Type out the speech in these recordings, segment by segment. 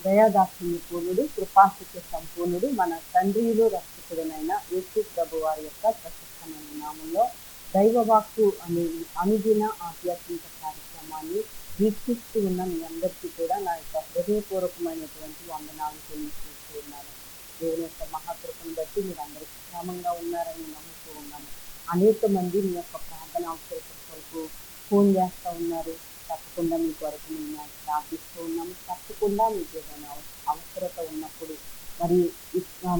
దయాదాక్షిణ్య పూర్ణుడు, కృపాసత్య సంపూర్ణుడు, మన తండ్రియులు రక్షకుడునైన యేసు ప్రభు వారి యొక్క ప్రశస్తమైన నామంలో దైవవాక్కు అనే అనుదిన ఆధ్యాత్మిక కార్యక్రమాన్ని వీక్షిస్తూ ఉన్న మీ అందరికీ కూడా నా యొక్క హృదయపూర్వకమైనటువంటి వందనాలు తెలియజేస్తూ ఉన్నాను. దేవుని యొక్క మహాకృపను బట్టి మీరు అందరూ క్షేమంగా ఉన్నారని నమ్ముతూ ఉన్నాను. అనేక మంది మీ యొక్క ప్రార్థన అవసరత కొరకు ఫోన్ చేస్తూ ఉన్నారు. తప్పకుండా మీ కొరకు మేము ప్రార్థిస్తూ ఉన్నాము. తప్పకుండా మీకు ఏదైనా అవసరత ఉన్నప్పుడు మరి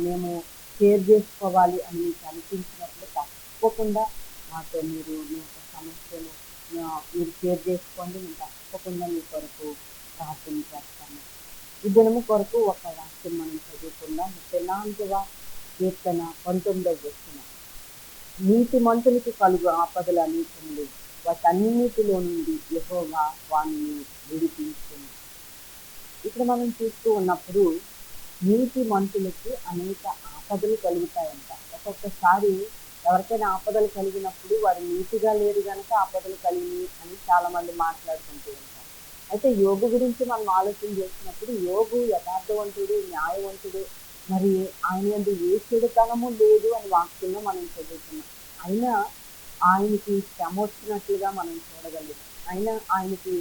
మేము షేర్ చేసుకోవాలి అని మీకు అనిపించినప్పుడు తప్పకుండా మాతో మీరు మీ యొక్క సమస్యను మీరు షేర్ చేసుకోండి. మేము తప్పకుండా మీ కొరకు ప్రార్థన చేస్తాము. ఈ దినము కొరకు ఒక వాక్యం మనం చదువుకుందాం. 34వ కీర్తన 19వ వచనం. నీతి మంతులకు కలుగు ఆపదలు అనేకములు, వాటన్నిటిలో నుండి యెహోవా వానిని విడిపించును. ఇక్కడ మనం చూస్తూ ఉన్నప్పుడు నీతి మంతులకి అనేక ఆపదలు కలుగుతాయంట. ఒక్కొక్కసారి ఎవరికైనా ఆపదలు కలిగినప్పుడు వారు నీతిగా లేరు కనుక ఆపదలు కలిగి అని చాలా మంది మాట్లాడుకుంటూ ఉంటారు. అయితే యోగు గురించి మనం ఆలోచన చేసినప్పుడు యోగు యథార్థవంతుడు, న్యాయవంతుడు, మరి ఆయన యందు ఏ చెడుతనము లేదు అని వాక్యంలో మనం చదువుతున్నాం. అయినా ఆయనకి శ్రమ వచ్చినట్లుగా మనం చూడగలుగుతాం. అయినా ఆయనకి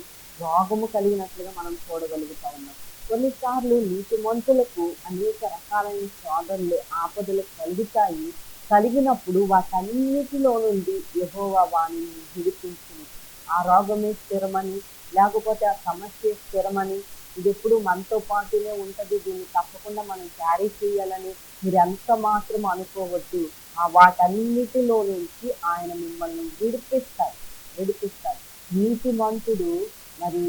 రోగము కలిగినట్లుగా మనం చూడగలుగుతా ఉన్నాం. కొన్నిసార్లు నీతిమంతులకు అనేక రకాలైన శోధనలు, ఆపదలు కలుగుతాయి. కలిగినప్పుడు వాటన్నిటిలో నుండి యెహోవా వానిని విడిపించును. ఆ రోగమే స్థిరమని, లేకపోతే ఆ సమస్య స్థిరమని, ఇది ఎప్పుడు మనతో పాటునే ఉంటుంది, దీన్ని తప్పకుండా మనం క్యారీ చేయాలని మీరు ఎంత మాత్రం అనుకోవద్దు. ఆ వాటన్నిటిలో నుంచి ఆయన మిమ్మల్ని విడిపిస్తాడు. నీతిమంతుడు మరి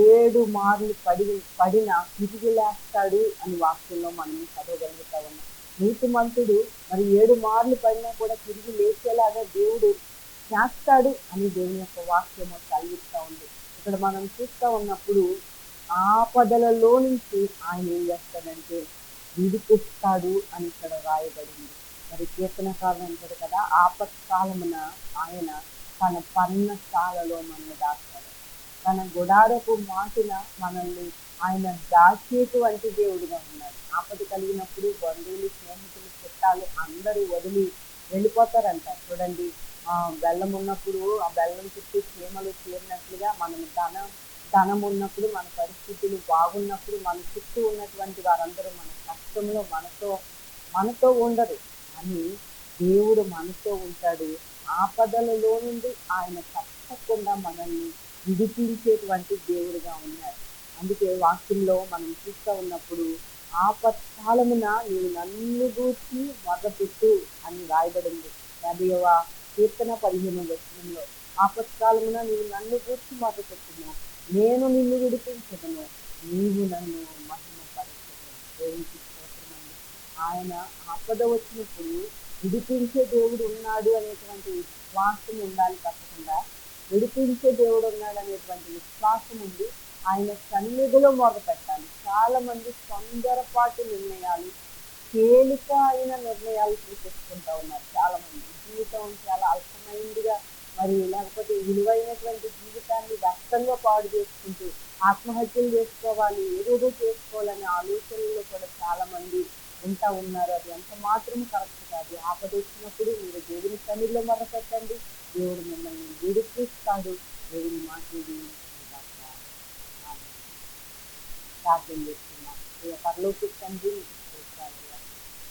7 మార్లు పడిన తిరిగి లేస్తాడు అని వాక్యంలో మనం చదవగలుగుతా ఉన్నాం. నీతిమంతుడు మరి 7 మార్లు పడినా కూడా తిరిగి లేచేలాగా దేవుడు చేస్తాడు అని దేవుని యొక్క వాక్యము కలిగిస్తూ ఉంది. ఇక్కడ మనం చూస్తూ ఉన్నప్పుడు ఆపదలలో నుంచి ఆయన ఏం చేస్తాడంటే విడిపిస్తాడు అని ఇక్కడ రాయబడింది. మరి కీర్తనకారుడు అంటాడు కదా, ఆపత్కాలమున ఆయన తన పర్ణశాలలో మనల్ని దాస్తాడు. తన గుడారపు మాటున మనల్ని ఆయన దాచేటువంటి దేవుడిగా ఉన్నాడు. ఆపద కలిగినప్పుడు బంధువులు, స్నేహితులు, చుట్టాలు అందరూ వదిలి వెళ్ళిపోతారంట. చూడండి, బెల్లం ఉన్నప్పుడు ఆ బెల్లం చుట్టూ చీమలు చేరినట్లుగా మనం ధనం ఉన్నప్పుడు, మన పరిస్థితులు బాగున్నప్పుడు మన చుట్టూ ఉన్నటువంటి వారందరూ మన కష్టంలో మనతో ఉండరు. అని దేవుడు మనతో ఉంటాడు. ఆపదలలో నుండి ఆయన తప్పకుండా మనల్ని విడిపించేటువంటి దేవుడుగా ఉన్నాడు. అందుకే వాక్యంలో మనం చూస్తూ ఉన్నప్పుడు ఆపత్కాలమున నీవు నన్ను గూర్చి మొదపెట్టు అని రాయబడింది. 50వ కీర్తన 15వ వచనంలో ఆపత్కాలమున నీవు నన్ను గూర్చి మొదపెట్టును, నేను నిన్ను విడిపించదను, నీవు నన్ను మహిమపరచదను. దేవునికి స్తోత్రమండి. ఆయన ఆపద వచ్చినప్పుడు విడిపించే దేవుడు ఉన్నాడు అనేటువంటి విశ్వాసం ఉండాలి. తప్పకుండా విడిపించే దేవుడు ఉన్నాడు అనేటువంటి విశ్వాసం ఉంది. ఆయన సన్నిధిలో మొదలుపెట్టాలి. చాలా మంది తొందరపాటు నిర్ణయాలు, తేలిక అయిన నిర్ణయాలు తీసుకుంటూ ఉన్నారు. చాలా మంది జీవితం చాలా అల్పమైనదిగా, మరి లేకపోతే విలువైనటువంటి జీవితాన్ని వ్యక్తంగా పాడు చేసుకుంటూ ఆత్మహత్యలు చేసుకోవాలి, ఏదేదో చేసుకోవాలనే ఆలోచనల్లో కూడా చాలా మంది ఉంటా ఉన్నారు. అది ఎంత మాత్రం కరెక్ట్ కాదు. ఆపద వచ్చినప్పుడు మీరు దేవుని సన్నిధిలో మొదలుపెట్టండి. దేవుడు మిమ్మల్ని విడిపిస్తాడు. దేవుని మాటలు ప్రార్థన చేస్తున్నాం. పరలోక తండ్రి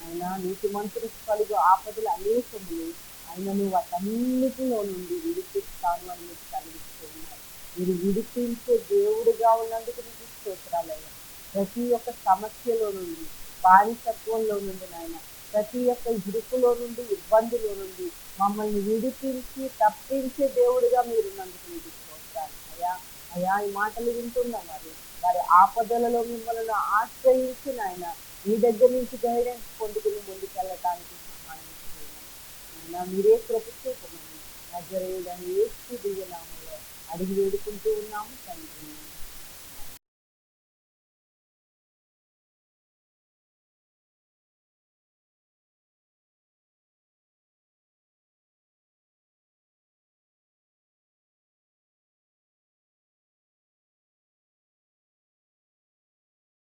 ఆయన నీతిమంతులకు కలుగు ఆపదలు అనేకములు, ఆయనను వాటన్నిటిలో నుండి విడిపిస్తాను అని మీరు కలిగిస్తూ ఉన్నారు. మీరు విడిపించే దేవుడుగా ఉన్నందుకు మీకు స్తోత్రాలయ్యా. ప్రతి ఒక్క సమస్యలో నుండి, బానిసత్వంలో నుండి నాయన, ప్రతి ఒక్క ఇరుకులో నుండి, ఇబ్బందిలో నుండి మమ్మల్ని విడిపించి తప్పించే దేవుడిగా మీరున్నందుకు మీకు స్తోత్రాలు అయ్యా. ఈ మాటలు వింటున్నాం. వారి ఆపదలలో మిమ్మల్ని ఆశ్రయించి నాయన మీ దగ్గర నుంచి గైడెన్స్ పొందుకుని ముందుకెళ్ళటానికి సహాయం చేయండి. అయినా మీరే ప్రభుత్వమని నజరేయుడని యేసు దివ్య నామములో అడిగి వేడుకుంటూ ఉన్నాము తండ్రి.